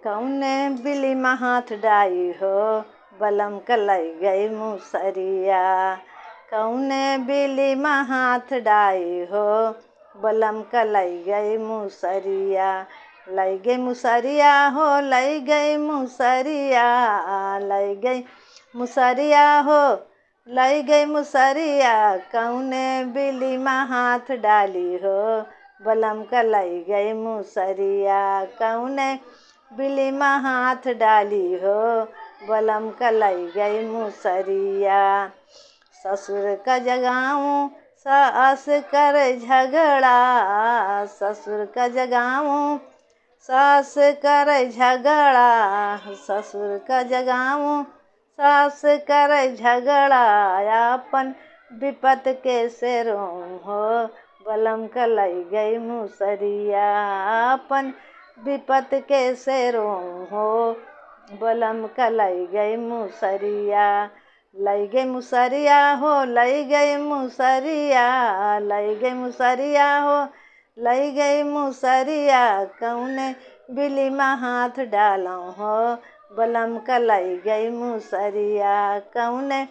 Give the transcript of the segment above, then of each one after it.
कौने बिली में हाथ डाई हो, बलम कलाई गई मुसरिया। कौने बिली में हाथ डाई हो, बलम कलाई गई मुसरिया। लई गई मुसरिया हो, लई गई मुसरिया, लई गई मुसरिया हो, लई गई मुसरिया। कौने बिली में हाथ डाली हो, बलम कलाई गई मुसरिया। कौने बिली में हाथ डाली हो, बलम कलाई गई मुसरिया। ससुर का जगाऊं सास कर झगड़ा, ससुर का जगाऊं सास कर झगड़ा, ससुर का जगाऊं सास कर झगड़ा। अपन विपत के से रोऊं हो, बलम कलाई गई मुसरिया। अपन विपत के से रोऊं हो, बलम कलाई गई मुसरिया। लई गई मुसरिया हो, लई गई मुसरिया, लई गई मुसरिया हो, लई गई मुसरिया। कौने बिली में हाथ डालूं हो, बलम कलाई गई मुसरिया। कौने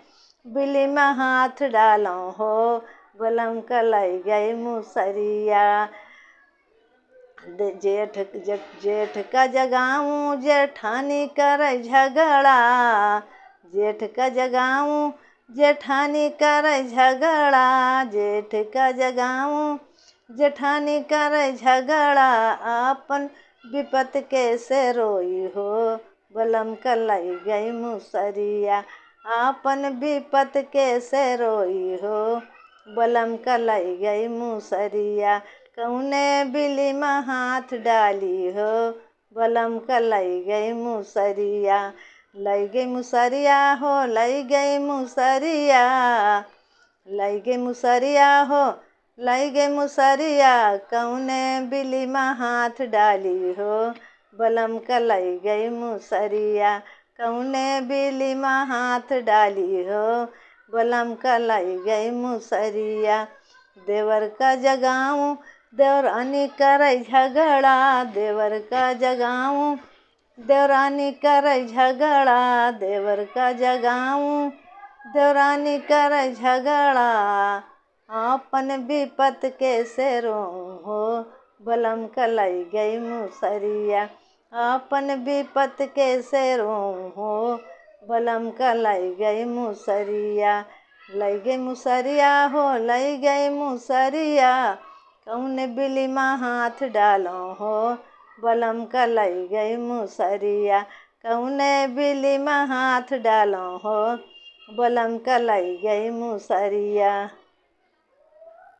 बिली में हाथ डालूं हो, बलम कलाई गई मुसरिया। जेठ का जगाऊं जेठानी कर झगड़ा, जेठ का जगाऊं जेठानी कर झगड़ा, जेठ का जगाऊं जेठानी कर झगड़ा। अपन विपत के से रोई हो, बलम कलाई गई मुसरिया। अपन विपत के से रोई हो, बलम कलाई गई मुसरिया। कौने बिली में हाथ डाली हो, बलम कलाई गई मुसरिया। लई गई मुसरिया हो, लई गई मुसरिया, लई गई मुसरिया हो, लई गई मुसरिया। कौने बिली में हाथ डाली हो, बलम कलाई गई मुसरिया। कौने बिली में हाथ डाली हो, बलम कलाई गई मुसरिया। देवर का जगाऊं देवरानी कर झगड़ा, देवर का जगाऊं देवरानी कर झगड़ा, देवर का जगाऊं देवरानी कर झगड़ा। अपन विपत के से रोऊं हो, बलम कलाई गई मुसरिया। अपन विपत के से रोऊं हो, बलम कलाई गई मुसरिया। लई गई मुसरिया हो, लई गई मुसरिया। कौने बिली में हाथ डालूं हो, बलम कलाई गई मुसरिया। कौने बिली में हाथ डालूं हो, बलम कलाई गई मुसरिया।